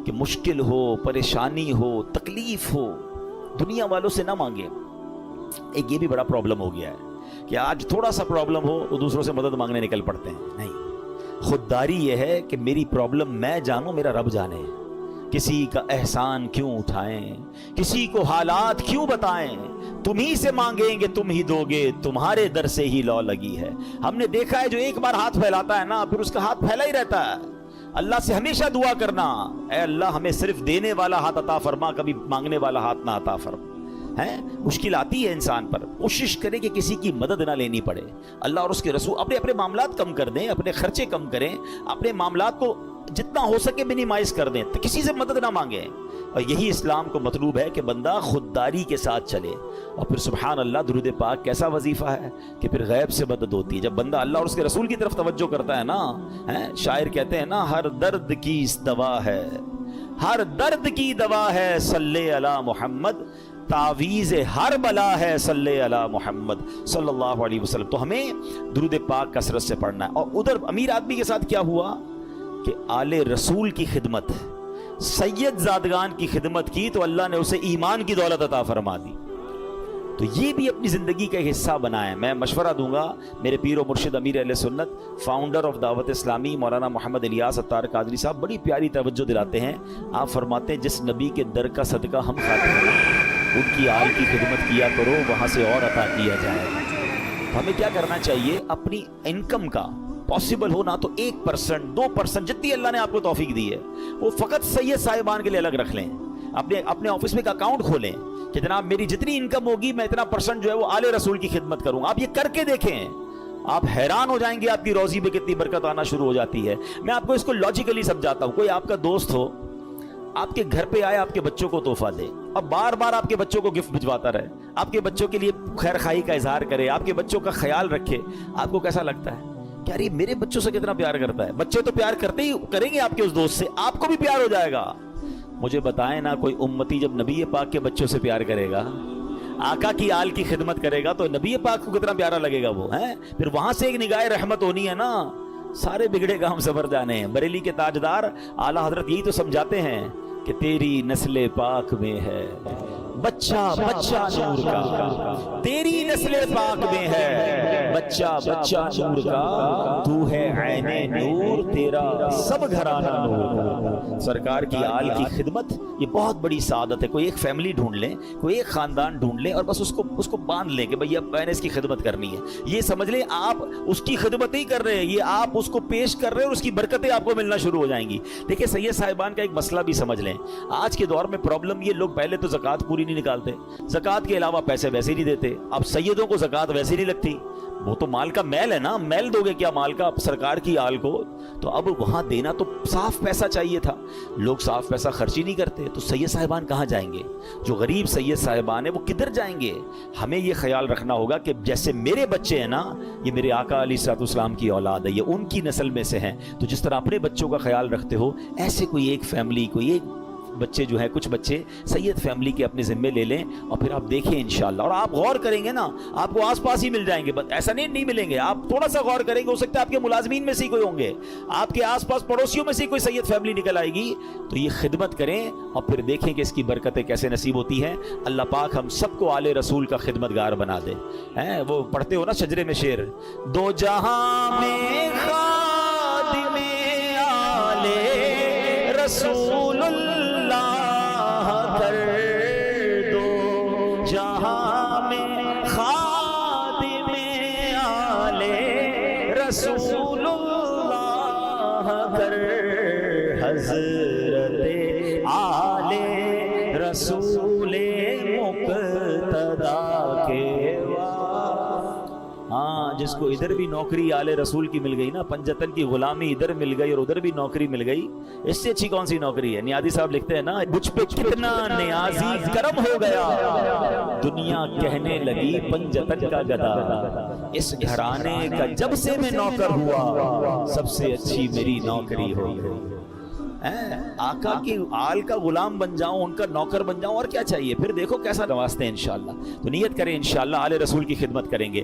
کہ مشکل ہو، پریشانی ہو، تکلیف ہو، دنیا والوں سے نہ مانگیں۔ ایک یہ بھی بڑا پرابلم ہو گیا ہے کہ آج تھوڑا سا پرابلم ہو تو دوسروں سے مدد مانگنے نکل پڑتے ہیں۔ نہیں، خودداری یہ ہے کہ میری پرابلم میں جانوں، میرا رب جانے۔ کسی کا احسان کیوں اٹھائیں، کسی کو حالات کیوں بتائیں، تم ہی سے مانگیں گے تم ہی دو گے، تمہارے در سے ہی لو لگی ہے۔ ہم نے دیکھا ہے جو ایک بار ہاتھ پھیلاتا ہے نا، پھر اس کا ہاتھ پھیلا ہی رہتا ہے۔ اللہ سے ہمیشہ دعا کرنا، اے اللہ ہمیں صرف دینے والا ہاتھ عطا فرما، کبھی مانگنے والا ہاتھ نہ عطا فرما۔ مشکل آتی ہے انسان پر، کوشش کرے کہ کسی کی مدد نہ لینی پڑے۔ اللہ اور اس کے رسول اپنے معاملات کم کر دیں، اپنے خرچے کم کریں، اپنے معاملات کو جتنا ہو سکے منیمائز کر دیں، تو کسی سے مدد نہ مانگیں۔ اور یہی اسلام کو مطلوب ہے کہ بندہ خودداری کے ساتھ چلے۔ اور پھر سبحان اللہ، درود پاک کیسا وظیفہ ہے کہ پھر غیب سے مدد ہوتی ہے جب بندہ اللہ اور اس کے رسول کی طرف توجہ کرتا ہے نا۔ شاعر کہتے ہیں نا، ہر درد کی دوا ہے، ہر درد کی دوا ہے صلی علی محمد، تعویذ ہر بلا ہے صلی علی محمد صلی اللہ علیہ وسلم۔ تو ہمیں درود پاک کثرت سے پڑھنا ہے۔ اور ادھر امیر آدمی کے ساتھ کیا ہوا کہ آل رسول کی خدمت، سید زادگان کی خدمت کی تو اللہ نے اسے ایمان کی دولت عطا فرما دی۔ تو یہ بھی اپنی زندگی کا حصہ بنائیں۔ میں مشورہ دوں گا، میرے پیر و مرشد امیر اہل سنت، فاؤنڈر آف دعوت اسلامی، مولانا محمد الیاس عطار قادری صاحب بڑی پیاری توجہ دلاتے ہیں۔ آپ فرماتے ہیں جس نبی کے در کا صدقہ ہم کھاتے ہیں ان کی آل کی خدمت کیا کرو، وہاں سے اور عطا کیا جائے گا۔ تو ہمیں کیا کرنا چاہیے، اپنی انکم کا پاسبل ہو نا تو 1%، 2% جتنی اللہ نے آپ کو توفیق دی ہے وہ فقط سید صاحبان کے لیے الگ رکھ لیں۔ اپنے آفس میں ایک اکاؤنٹ کھولیں کہ جناب میری جتنی انکم ہوگی میں اتنا % جو ہے وہ آل رسول کی خدمت کروں گا۔ آپ یہ کر کے دیکھیں، آپ حیران ہو جائیں گے آپ کی روزی میں کتنی برکت آنا شروع ہو جاتی ہے۔ میں آپ کو اس کو لاجیکلی سمجھاتا ہوں۔ کوئی آپ کا دوست ہو، آپ کے گھر پہ آئے، آپ کے بچوں کو تحفہ دے اور بار بار آپ کے بچوں کو گفٹ بھجواتا رہے، آپ کے بچوں کے لیے خیر خواہی کا اظہار کرے، آپ کے بچوں کا خیال رکھے، آپ کو کیسا لگتا ہے کہ ارے میرے بچوں سے کتنا پیار کرتا ہے؟ بچے تو پیار کرتے ہی کریں گے آپ کے اس دوست سے، آپ کو بھی پیار ہو جائے گا۔ مجھے بتائیں نا، کوئی امتی جب نبی پاک کے بچوں سے پیار کرے گا، آقا کی آل کی خدمت کرے گا، تو نبی پاک کو کتنا پیارا لگے گا وہ ہیں۔ پھر وہاں سے ایک نگاہ رحمت ہونی ہے نا۔ سارے بگڑے کام سنور جانے ہیں۔ بریلی کے تاجدار اعلیٰ حضرت یہی تو سمجھاتے ہیں کہ تیری نسل پاک میں ہے بچہ بچہ نور کا، تیری نسل پاک میں ہے بچہ بچہ نور کا، تو ہے عین نور، تیرا سب گھرانہ نور۔ سرکار کی آل کی خدمت یہ بہت بڑی سعادت ہے۔ کوئی ایک فیملی ڈھونڈ لیں، کوئی ایک خاندان ڈھونڈ لیں اور بس اس کو باندھ لیں کہ بھئی اب میں نے اس کی خدمت کرنی ہے۔ یہ سمجھ لیں آپ اس کی خدمت نہیں کر رہے ہیں، یہ آپ اس کو پیش کر رہے ہیں اور اس کی برکتیں آپ کو ملنا شروع ہو جائیں گی۔ دیکھیں سید صاحبان کا ایک مسئلہ بھی سمجھ لیں۔ آج کے دور میں پرابلم یہ، لوگ پہلے تو زکوٰۃ پوری نہیں نکالتے، زکوٰۃ کے علاوہ پیسے ویسے نہیں دیتے۔ اب سیدوں کو زکوٰۃ ویسے نہیں لگتی، وہ تو مال کا میل ہے نا، میل دو گے کیا مال کا سرکار کی آل کو؟ تو اب وہاں دینا تو صاف پیسہ چاہیے تھا، لوگ صاف پیسہ خرچ ہی نہیں کرتے۔ تو سید صاحبان کہاں جائیں گے؟ جو غریب سید صاحبان ہیں وہ کدھر جائیں گے؟ ہمیں یہ خیال رکھنا ہوگا کہ جیسے میرے بچے ہیں نا، یہ میرے آقا علیہ الصلوۃ والسلام کی اولاد ہے، یہ ان کی نسل میں سے ہیں، تو جس طرح اپنے بچوں کا خیال رکھتے ہو، ایسے کوئی ایک فیملی، کوئی ایک بچے جو ہیں، کچھ بچے سید فیملی کے اپنے ذمے لے لیں اور پھر آپ دیکھیں انشاءاللہ۔ اور آپ غور کریں گے نا، آپ کو آس پاس ہی مل جائیں گے، ایسا نہیں ملیں گے، آپ تھوڑا سا غور کریں گے، ہو سکتا ہے آپ کے ملازمین میں سے کوئی ہوں گے، آپ کے آس پاس پڑوسیوں میں سے کوئی سید فیملی نکل آئے گی۔ تو یہ خدمت کریں اور پھر دیکھیں کہ اس کی برکتیں کیسے نصیب ہوتی ہیں۔ اللہ پاک ہم سب کو آل رسول کا خدمتگار بنا دے۔ وہ پڑھتے ہو نا شجرے میں شعر، دو جہاں میں خادم آل رسول کر دو، جہاں میں خادم آل رسول اللہ کر، حضرت آل رسول مقتدا کے۔ ہاں، جس کو ادھر بھی نوکری آل رسول کی مل گئی نا، پنجتن کی غلامی ادھر مل گئی اور ادھر بھی نوکری مل گئی، اس سے اچھی کون سی نوکری ہے؟ نیازی صاحب لکھتے ہیں نا، مجھ پہ کتنا نیازی کرم ہو گیا، دنیا کہنے لگی پنجتن کا گدا، اس گھرانے کا جب سے میں نوکر ہوا، سب سے اچھی میری نوکری ہو گئی۔ آقا کی آل کا غلام بن جاؤں، ان کا نوکر بن جاؤں، اور کیا چاہیے؟ پھر دیکھو کیسا نوازتے ہیں انشاءاللہ۔ تو نیت کریں انشاءاللہ آل رسول کی خدمت کریں گے۔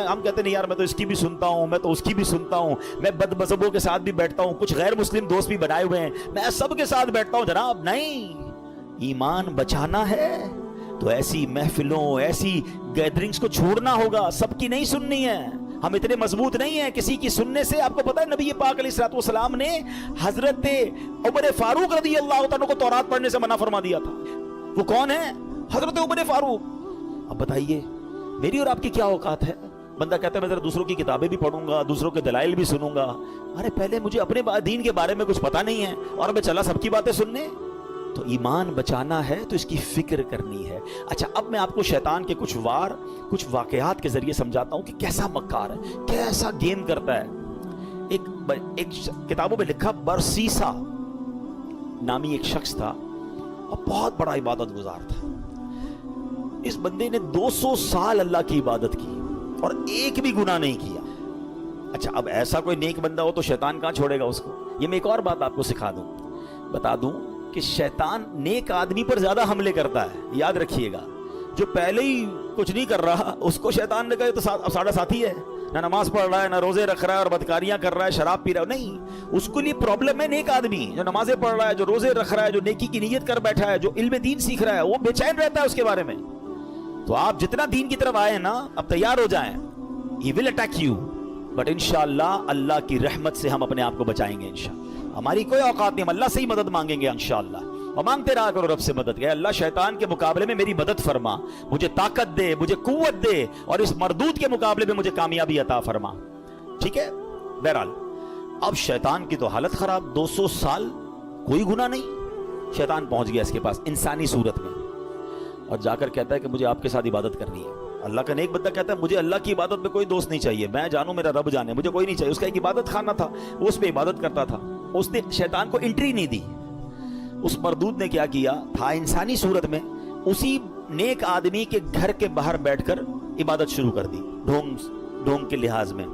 ہم کہتے ہیں یار میں تو اس کی بھی سنتا ہوں, میں تو اس کی بھی سنتا ہوں, میں بد مذہبوں کے ساتھ بھی بیٹھتا ہوں, کچھ غیر مسلم دوست بھی بنائے ہوئے ہیں, میں سب کے ساتھ بیٹھتا ہوں. جناب نہیں, ایمان بچانا ہے تو ایسی محفلوں, ایسی گیدرنگز کو چھوڑنا ہوگا, سب کی نہیں سننی ہے. ہم اتنے مضبوط نہیں ہیں کسی کی سننے سے. آپ کو پتہ ہے نبی پاک علیہ الصلوۃ والسلام نے حضرت عمر فاروق رضی اللہ تعالیٰ کو تورات پڑھنے سے منع فرما دیا تھا. وہ کون ہے؟ حضرت عمر فاروق. اب بتائیے میری اور آپ کی کیا اوقات ہے؟ بندہ کہتا ہے میں ذرا دوسروں کی کتابیں بھی پڑھوں گا, دوسروں کے دلائل بھی سنوں گا. ارے پہلے مجھے اپنے دین کے بارے میں کچھ پتہ نہیں ہے اور میں چلا سب کی باتیں سننے. تو ایمان بچانا ہے تو اس کی فکر کرنی ہے. اچھا اب میں آپ کو شیطان کے کچھ واقعات کے ذریعے سمجھاتا ہوں کہ کیسا مکار ہے, کیسا گیم کرتا ہے. ایک کتابوں میں لکھا برسیسا نامی ایک شخص تھا اور بہت بڑا عبادت گزار تھا. اس بندے نے 200 سال اللہ کی عبادت کی اور ایک بھی گناہ نہیں کیا. اچھا اب ایسا کوئی نیک بندہ ہو تو شیطان کہاں چھوڑے گا اس کو. یہ میں ایک اور بات آپ کو سکھا دوں, بتا دوں کہ شیطان نیک آدمی پر زیادہ حملے کرتا ہے. یاد رکھیے گا, جو پہلے ہی کچھ نہیں کر رہا اس کو شیطان نے کہا تو ساڑھا ساتھی ہے, نہ نماز پڑھ رہا ہے, نہ روزے رکھ رہا ہے اور بدکاریاں کر رہا ہے, شراب پی رہا ہے. نہیں, اس کو لیے پرابلم ہے نیک آدمی جو نمازیں پڑھ رہا ہے, جو روزے رکھ رہا ہے, جو نیکی کی نیت کر بیٹھا ہے, جو علم دین سیکھ رہا ہے, وہ بے چین رہتا ہے اس کے بارے میں. تو آپ جتنا دین کی طرف آئے نا, اب تیار ہو جائیں, he will attack you, but انشاءاللہ اللہ کی رحمت سے ہم اپنے آپ کو بچائیں گے انشاءاللہ. ہماری کوئی اوقات نہیں, ہم اللہ سے ہی مدد مانگیں گے انشاءاللہ. اور مانگتے رہا کرو رب سے مدد, کہ اللہ شیطان کے مقابلے میں میری مدد فرما, مجھے طاقت دے, مجھے قوت دے, اور اس مردود کے مقابلے میں مجھے کامیابی عطا فرما. ٹھیک ہے. بہرحال اب شیطان کی تو حالت خراب, 200 سال کوئی گناہ نہیں. شیطان پہنچ گیا اس کے پاس انسانی صورت میں اور جا کر کہتا ہے کہ مجھے آپ کے ساتھ عبادت کرنی ہے. اللہ کا نیک بندہ کہتا ہے مجھے اللہ کی عبادت میں کوئی دوست نہیں چاہیے, میں جانوں میرا رب جانے, مجھے کوئی نہیں چاہیے. اس کا ایک عبادت خانہ تھا, وہ اس پہ عبادت کرتا تھا. اس نے شیطان کو انٹری نہیں دی. اس مردود نے کیا کیا تھا, انسانی صورت میں اسی نیک آدمی کے گھر کے باہر بیٹھ کر عبادت شروع کر دی, ڈھونگ کے لحاظ میں.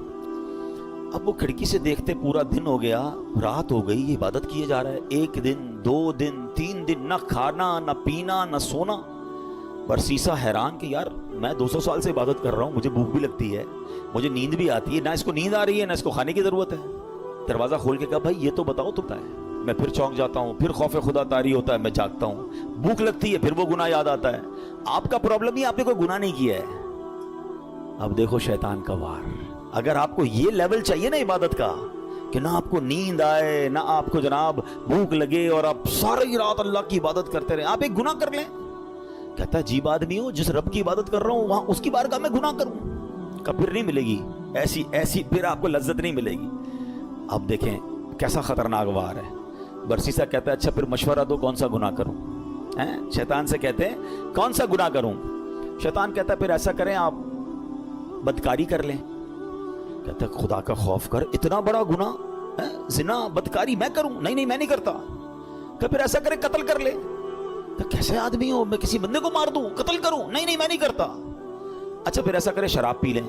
اب وہ کھڑکی سے دیکھتے پورا دن ہو گیا, رات ہو گئی, یہ عبادت کیے جا رہا ہے. 1 دن 2 دن 3 دن, نہ کھانا نہ پینا نہ سونا. برسیسا حیران کہ یار میں 200 سال سے عبادت کر رہا ہوں, مجھے بھوک بھی لگتی ہے, مجھے نیند بھی آتی ہے, نہ اس کو نیند آ رہی ہے نہ اس کو کھانے کی ضرورت ہے. دروازہ کھول کے کہا بھائی یہ تو بتاؤ تو ہے. میں پھر چونک جاتا ہوں, پھر خوف خدا طاری ہوتا ہے, میں جاگتا ہوں, بھوک لگتی ہے, پھر وہ گناہ یاد آتا ہے. آپ کا پرابلم ہی آپ نے کوئی گناہ نہیں کیا ہے. اب دیکھو شیطان کا وار. اگر آپ کو یہ لیول چاہیے نا عبادت کا کہ نہ آپ کو نیند آئے نہ آپ کو جناب بھوک لگے اور آپ ساری رات اللہ کی عبادت کرتے رہیں, آپ ایک گناہ کر لیں. کہتا ہے عجیب آدمی ہو, جس رب کی عبادت کر رہا ہوں وہاں اس کی بارگاہ میں گناہ کروں, کہ پھر نہیں ملے گی ایسی پھر آپ کو لذت نہیں ملے گی. اب دیکھیں کیسا خطرناک وار ہے. برسیسا کہتا ہے اچھا پھر مشورہ دو کون سا گناہ کروں. شیطان سے کہتے ہیں کون سا گناہ کروں. شیطان کہتا ہے پھر ایسا کریں آپ بدکاری کر لیں. کہتا ہے خدا کا خوف کر, اتنا بڑا گناہ, زنا بدکاری میں کروں؟ نہیں میں نہیں کرتا. کہ پھر ایسا کریں قتل کر لیں. کہ کیسے آدمی ہو, میں کسی بندے کو مار دوں, قتل کروں؟ نہیں میں نہیں کرتا. اچھا پھر ایسا کریں شراب پی لیں.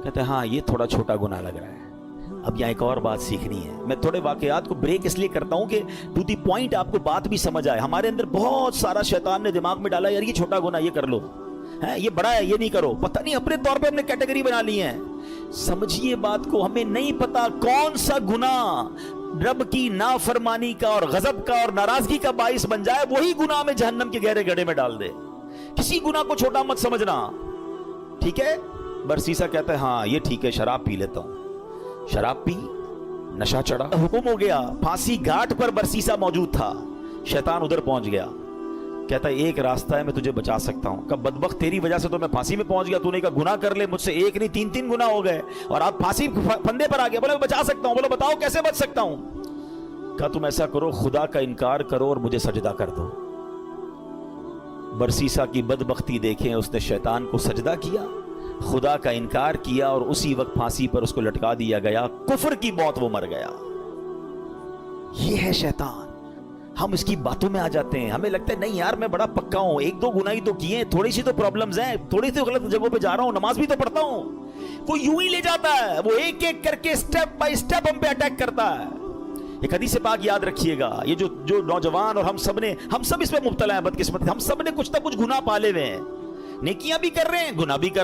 کہتے ہیں ہاں یہ تھوڑا چھوٹا گناہ لگ رہا ہے. اب یہاں ایک اور بات سیکھنی ہے. میں تھوڑے واقعات کو بریک اس لیے کرتا ہوں کہ ٹو دی پوائنٹ آپ کو بات بھی سمجھ آئے. ہمارے اندر بہت سارا شیطان نے دماغ میں ڈالا یار یہ چھوٹا گناہ یہ کر لو, یہ بڑا ہے یہ نہیں کرو. پتہ نہیں اپنے طور پہ ہم نے کیٹیگری بنا لی ہے. سمجھیے بات کو, ہمیں نہیں پتا کون سا گناہ رب کی نافرمانی کا اور غضب کا اور ناراضگی کا باعث بن جائے, وہی گناہ میں جہنم کے گہرے گڑھے میں ڈال دے. کسی گناہ کو چھوٹا مت سمجھنا. ٹھیک ہے. برسیسا کہتا ہے ہاں یہ ٹھیک ہے شراب پی لیتا ہوں. شراب پی, نشہ چڑھا, حکم ہو گیا. پھانسی گھاٹ پر برسیسا موجود تھا. شیطان ادھر پہنچ گیا. کہتا ہے ایک راستہ ہے میں تجھے بچا سکتا ہوں. کہ بدبخت تیری وجہ سے تو میں پھانسی میں پہنچ گیا, تو نے کہا گناہ کر لے, مجھ سے ایک نہیں 3 گناہ ہو گئے اور آپ پھانسی پھندے پر آ گئے. بولے میں بچا سکتا ہوں. بولو بتاؤ کیسے بچ سکتا ہوں. کہا تم ایسا کرو خدا کا انکار کرو اور مجھے سجدہ کر دو. برسیسا کی بدبختی دیکھیں, اس نے شیطان کو سجدہ کیا, خدا کا انکار کیا اور اسی وقت پھانسی پر اس کو لٹکا دیا گیا. کفر کی موت وہ مر گیا. یہ ہے شیطان. ہم اس کی باتوں میں آ جاتے ہیں, ہمیں لگتا ہے نہیں یار میں بڑا پکا ہوں, 1-2 گناہ ہی تو کیے, تھوڑی سی تو پرابلمز ہیں, تھوڑی سی غلط جگہوں پہ جا رہا ہوں, نماز بھی تو پڑھتا ہوں. کوئی یوں ہی لے جاتا ہے, وہ ایک ایک کر کے سٹیپ بائی سٹیپ ہم پہ اٹیک کرتا ہے. ایک حدیث پاک یاد رکھیے گا, یہ جو نوجوان اور ہم سب اس میں مبتلا ہیں, بدقسمت ہم سب نے کچھ نہ کچھ گناہ پالے ہوئے ہیں. نیکیاں بھی کر رہے ہیں، گناہ بھی کر